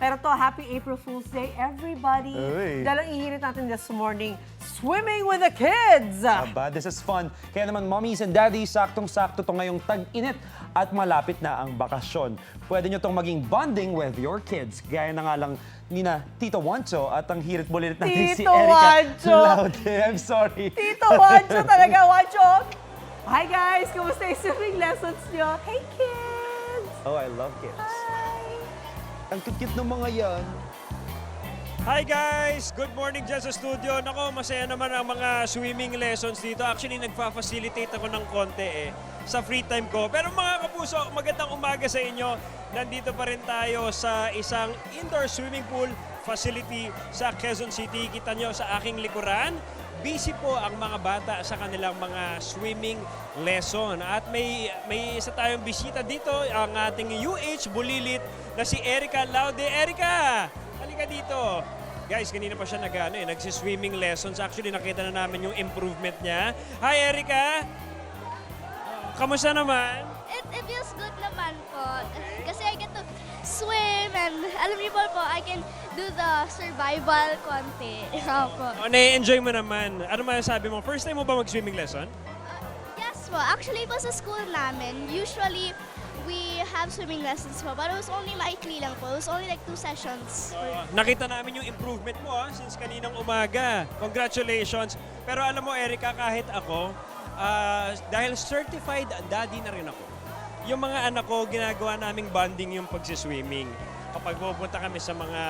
Pero to, happy April Fool's Day, everybody. Uy. Dahil ang ihirit natin this morning, swimming with the kids. Aba, this is fun. Kaya naman, mommies and daddies, saktong-sakto to ngayong tag-init at malapit na ang bakasyon. Pwede nyo tong maging bonding with your kids. Gaya na nga lang ni na Tito Wancho at ang hirit-bulilit natin si Tito Erica Wancho. Laude. I'm sorry. Tito Wancho talaga, Wancho. Hi guys, kumusta yung swimming lessons nyo? Hey kids! Oh, I love kids. Hi! Ang cute ng mga yan. Hi guys! Good morning dyan sa studio. Nako, masaya naman ang mga swimming lessons dito. Actually, nagfa-facilitate ako ng konti sa free time ko. Pero mga kapuso, magandang umaga sa inyo. Nandito pa rin tayo sa isang indoor swimming pool facility sa Quezon City. Kita nyo sa aking likuran. Busy po ang mga bata sa kanilang mga swimming lesson. At may isa tayong bisita dito, ang ating UH Bulilit na si Erica Laude. Erica! Halika dito. Guys, kanina pa siya nagsi-swimming lessons. Actually, nakita na namin yung improvement niya. Hi, Erica! Kamusta naman? It feels good naman po. Kasi I get to swim and alam niyo po, I can do the survival konti. Opo. Na-enjoy mo naman. Ano masasabi mo? First time mo ba mag-swimming lesson? Yes po. Actually po sa school namin, usually we have swimming lessons po. But it was only maikli lang po. It was only like 2 sessions. Nakita namin yung improvement mo since kaninang umaga. Congratulations. Pero alam mo, Erica, kahit ako, dahil certified daddy na rin ako, yung mga anak ko, ginagawa naming bonding yung pagsiswimming. Kapag pupunta kami sa mga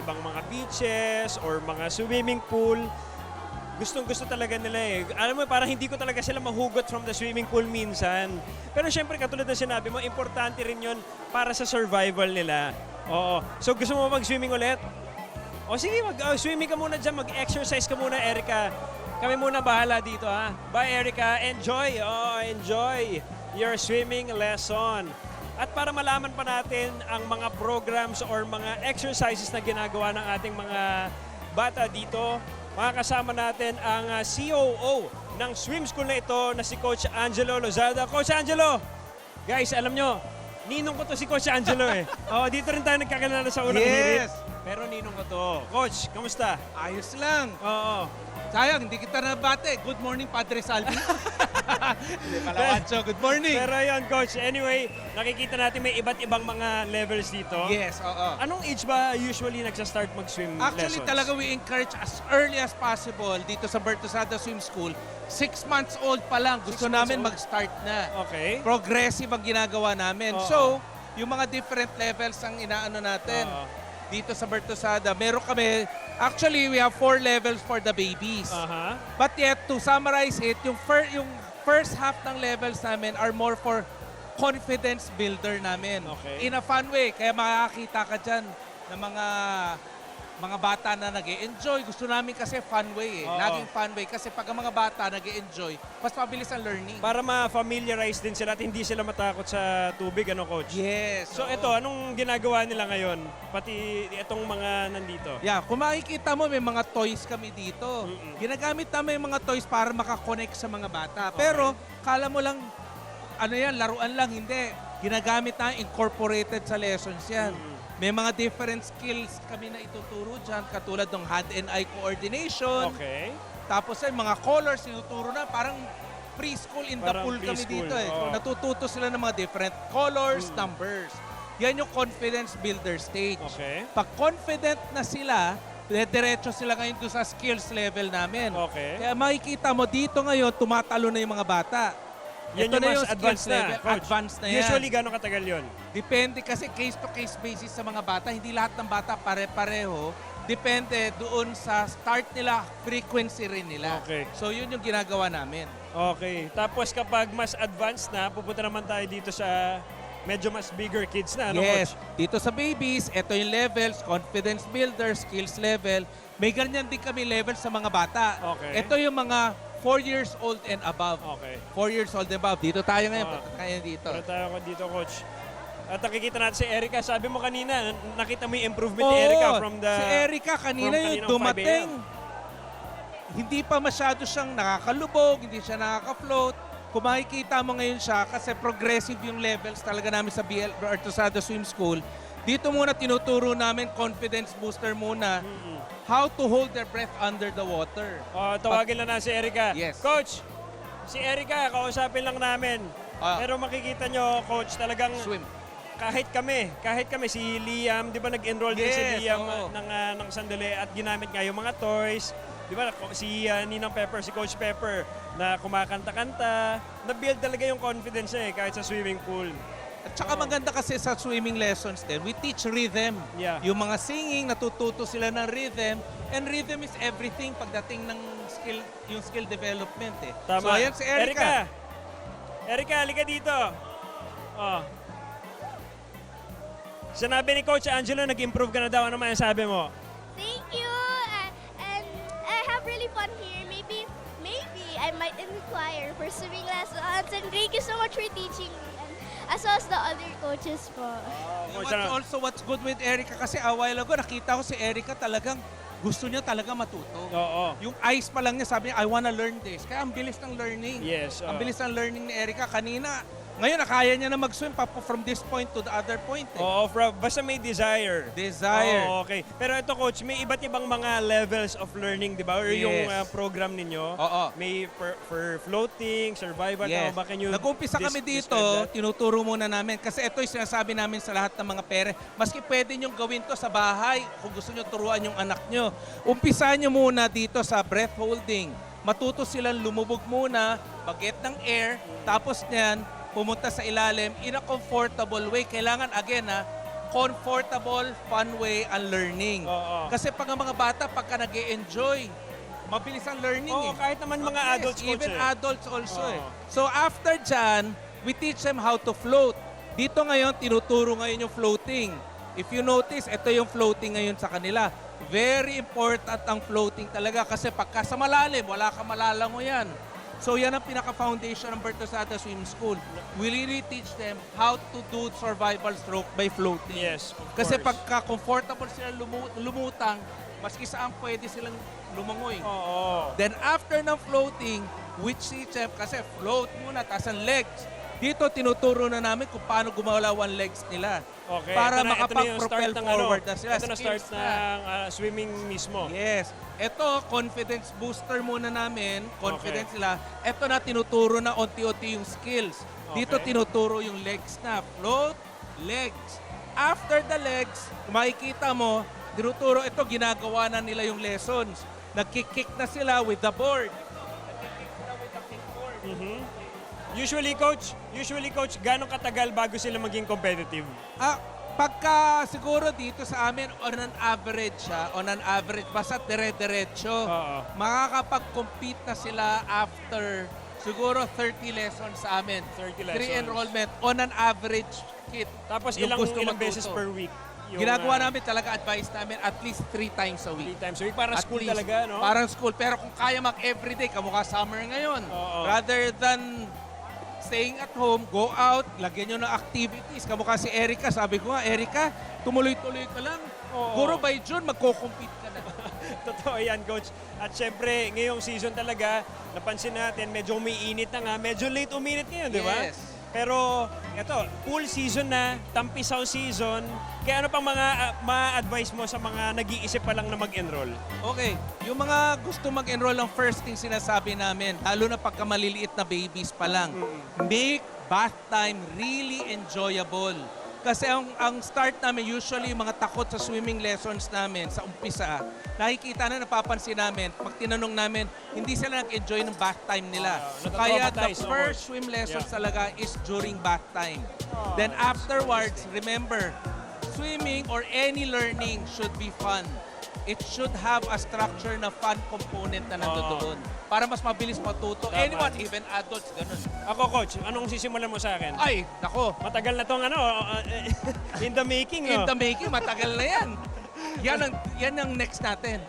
ibang mga beaches or mga swimming pool, gustong-gusto talaga nila Alam mo, parang hindi ko talaga sila mahugot from the swimming pool minsan. Pero syempre, katulad ng sinabi mo, importante rin yun para sa survival nila. Oo. So gusto mo mag-swimming ulit? O sige, mag-swimming ka muna dyan, mag-exercise ka muna, Erica. Kami muna bahala dito, ha? Bye, Erica. Enjoy. Enjoy your swimming lesson. At para malaman pa natin ang mga programs or mga exercises na ginagawa ng ating mga bata dito, makakasama natin ang COO ng swim school na ito na si Coach Angelo Lozada. Coach Angelo, guys, alam nyo, ninong ko to si Coach Angelo dito rin tayo nagkakilala sa unang hirit. Pero ninong ko to. Coach, kamusta? Ayos lang. Oo. Sayang, hindi kita nabate. Good morning, Padre Salvi. Hindi pala, Wancho. Good morning. Pero yun, Coach. Anyway, nakikita natin may iba't ibang mga levels dito. Yes, oo. Anong age ba usually nagsa-start mag-swim Actually, lessons? talaga we encourage as early as possible dito sa Bertusada Swim School. 6 months old pa lang. Gusto 6 months namin old? mag-start na. Okay. Progressive ang ginagawa namin. Oo. So, yung mga different levels ang inaano natin. Dito sa Bertusada, meron kami, actually, we have 4 levels for the babies. Aha. But yet, to summarize it, yung first half ng levels namin are more for confidence builder namin. Okay. In a fun way. Kaya makakita ka dyan ng mga bata na nag-e-enjoy. Gusto namin kasi fun way Oo. Laging fun way. Kasi pag ang mga bata nag-e-enjoy, mas mabilis ang learning. Para ma-familiarize din sila at hindi sila matakot sa tubig, Coach? Yes. So oo. ito, anong ginagawa nila ngayon? Pati itong mga nandito? Yeah, kung makikita mo, may mga toys kami dito. Ginagamit namin yung mga toys para makakonect sa mga bata. Pero, kala mo lang, laruan lang, hindi. Ginagamit na, incorporated sa lessons yan. May mga different skills kami na ituturo dyan, katulad ng hand and eye coordination. Okay. Tapos ay mga colors, tinuturo na, parang preschool in the Parang pool kami preschool, dito. So, oo. natututo sila ng mga different colors, numbers. Yan yung confidence builder stage. Okay. Pag confident na sila, diretso sila ngayon doon sa skills level namin. Okay. Kaya makikita mo dito ngayon, tumatalo na yung mga bata. Yan Ito yung na mas yung advanced skills na, level. Coach. Advanced na yan. Usually, gano'ng katagal yun? Depende kasi case-to-case basis sa mga bata. Hindi lahat ng bata pare-pareho. Depende doon sa start nila, frequency rin nila. Okay. So yun yung ginagawa namin. Okay. Tapos kapag mas advanced na, pupunta naman tayo dito sa medyo mas bigger kids na, Yes. Coach? Dito sa babies, ito yung levels, confidence builder, skills level. May ganyan din kami level sa mga bata. Okay. Ito yung mga 4 years old and above. Okay. 4 years old and above. Dito tayo ngayon. Ah. Kaya dito. Pero tayo dito, Coach. At nakikita natin si Erica. Sabi mo kanina, nakita mo yung improvement ni Erica from the... Si Erica kanina from yung kaninang dumating. 5 a.m. Hindi pa masyado siyang nakakalubog, hindi siya nakaka-float. Kung makikita mo ngayon siya, kasi progressive yung levels talaga namin sa BL Bertusada Swim School, Dito muna tinuturo namin confidence booster muna. How to hold their breath under the water. Tawagin lang na si Erica. Yes. Coach, si Erica, kausapin lang namin. Pero makikita nyo, Coach, talagang Swim. kahit kami, si Liam, di ba nag-enroll din si Yes, Liam oo. ng sandali at ginamit nga yung mga toys. Di ba, si Ninang Pepper, si Coach Pepper, na kumakanta-kanta, na-build talaga yung confidence niya kahit sa swimming pool. At saka maganda kasi sa swimming lessons din, we teach rhythm. Yeah. Yung mga singing, natututo sila ng rhythm. And rhythm is everything pagdating ng skill development eh. Tama. So ayan si Erica. Erica, halika dito. Oh. Sinabi ni Coach Angelo, nag-improve ka na daw. Ano man sabi mo? Thank you. And I have really fun here. Maybe I might inquire for swimming lessons. And thank you so much for teaching me. And as well as the other coaches po. What's good with Erica kasi a while ago nakita ko si Erica talagang gusto niya talaga matuto. Oo. Yung eyes pa lang niya sabi niya, I wanna learn this. Kaya ang bilis ng learning. Yes, Ang bilis ng learning ni Erica. Kanina, ngayon nakaya niya na mag-swim pa from this point to the other point. Eh. Oo, basta may desire. Desire. Oo, okay. Pero ito, Coach, may iba't ibang mga levels of learning, di ba? Or yung Yes. program ninyo. Oo. May for floating, survival, Yes. tama ba? Can you Nag-umpisa kami dito, describe that? tinuturo muna namin. Kasi ito yung sinasabi namin sa lahat ng mga pere. Maski pwede nyo gawin to sa bahay kung gusto nyo turuan yung anak nyo. Umpisa nyo muna dito sa breath holding. Matuto silang lumubog muna, mag-get ng air, tapos niyan, pumunta sa ilalim in a comfortable way. Kailangan, again comfortable, fun way ang learning. Oo. Kasi pag ang mga bata, pagka nag-e-enjoy, mabilis ang learning Oo, eh. kahit naman mga Yes, adults, Coach. even adults also Oo. eh. So after dyan, we teach them how to float. Dito ngayon, tinuturo ngayon yung floating. If you notice, ito yung floating ngayon sa kanila. Very important ang floating talaga kasi pagka sa malalim, wala ka malalango yan. So yan ang pinaka-foundation ng Bertosada Swim School. We really teach them how to do survival stroke by floating. Yes, of Kasi course. pagka comfortable sila lumutang, maski saan pwede silang lumangoy. Oo. Then after ng floating, which si Chef, kasi float muna, taas ang legs. Dito tinuturo na namin kung paano gumalaw ang legs nila. Okay. Para ito na yung makapag-propel start ng forward na sila. Ito na start Skills ng swimming mismo. Yes. Ito, confidence booster muna namin. Confidence nila. Ito na tinuturo na unti-unti yung skills. Dito Okay. tinuturo yung legs na. Float, legs. After the legs, makikita mo, tinuturo, ito ginagawa na nila yung lessons. Nagkikick na sila with the board. Nagkikick sila with the kickboard. Usually, Coach, gano'ng katagal bago sila maging competitive? Pagka siguro dito sa amin, on an average, basta dire-diretso, Oo. makakapag-compete na sila after siguro 30 lessons sa amin. 30 Free lessons. enrollment on an average kit. Tapos Yung ilang gusto beses matuto. per week? Yung, Ginagawa namin talaga, advice namin at least 3 times a 3 week. times a week. Parang At school least. talaga, no? Parang school. Pero kung kaya mag-everyday, kamukha summer ngayon. Oo. Rather than staying at home, go out, lagyan nyo ng activities. Kamukha si Erica, sabi ko nga, Erica, tumuloy-tuloy ka lang. Oo. Guro by June, magko-compete ka na. Totoo yan, Coach. At syempre, ngayong season talaga, napansin natin, medyo umiinit na nga. Medyo late uminit ngayon, di ba? Yes. Pero, ito, pool season na, tampisaw season. Kaya ano pang mga ma-advise mo sa mga nag-iisip pa lang na mag-enroll? Okay, yung mga gusto mag-enroll, ang first thing sinasabi namin, lalo na pagka maliliit na babies pa lang, make bath time really enjoyable. Kasi ang start namin, usually yung mga takot sa swimming lessons namin sa umpisa, nakikita na, napapansin namin, pag tinanong namin, hindi sila nag-enjoy ng bath time nila. Kaya the natatraumatize, first swim lessons Yeah. talaga is during bath time. Then afterwards, remember, swimming or any learning should be fun. It should have a structure na fun component na nandoon. Para mas mabilis matuto. Tama. Anyone, even adults, ganun. Ako, Coach, anong sisimulan mo sa akin? Ay, nako. Matagal na tong in the making, In no? the making, matagal na yan. Yan ang next natin.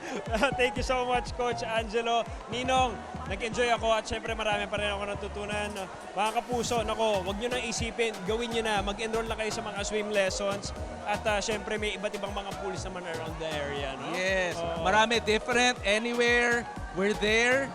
Thank you so much, Coach Angelo. Ninong, nag-enjoy ako at syempre marami pa rin ako natutunan. Mga kapuso, nako, wag nyo na isipin, gawin nyo na, mag-enroll na kayo sa mga swim lessons. At syempre may iba't ibang mga pools naman around the area, no? Yes. Oo. Marami different, anywhere, we're there.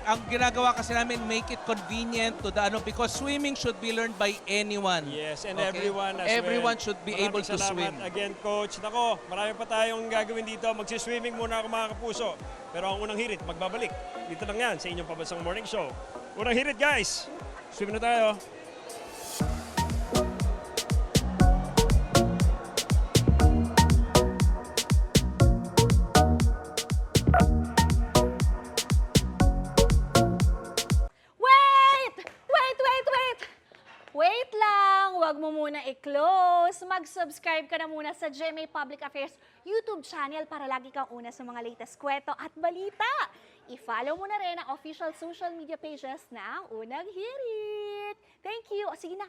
ang ginagawa kasi namin, make it convenient to the because swimming should be learned by anyone. Yes, and Okay? everyone as Everyone well. should be Maraming able to salamat swim. again, Coach. Nako, marami pa tayong gagawin dito. Magsiswimming muna ako mga kapuso. Pero ang unang hirit, magbabalik. Dito lang yan sa inyong Pambansang Morning Show. Unang hirit, guys! Swim na tayo. Wait! Wait, wait, wait! Wait lang, wag mo muna i-close. Mag-subscribe ka na muna sa GMA Public Affairs YouTube channel para lagi kang una sa mga latest kwento at balita. I-follow mo na rin ang official social media pages ng Unang Hirit. Thank you. O sige na,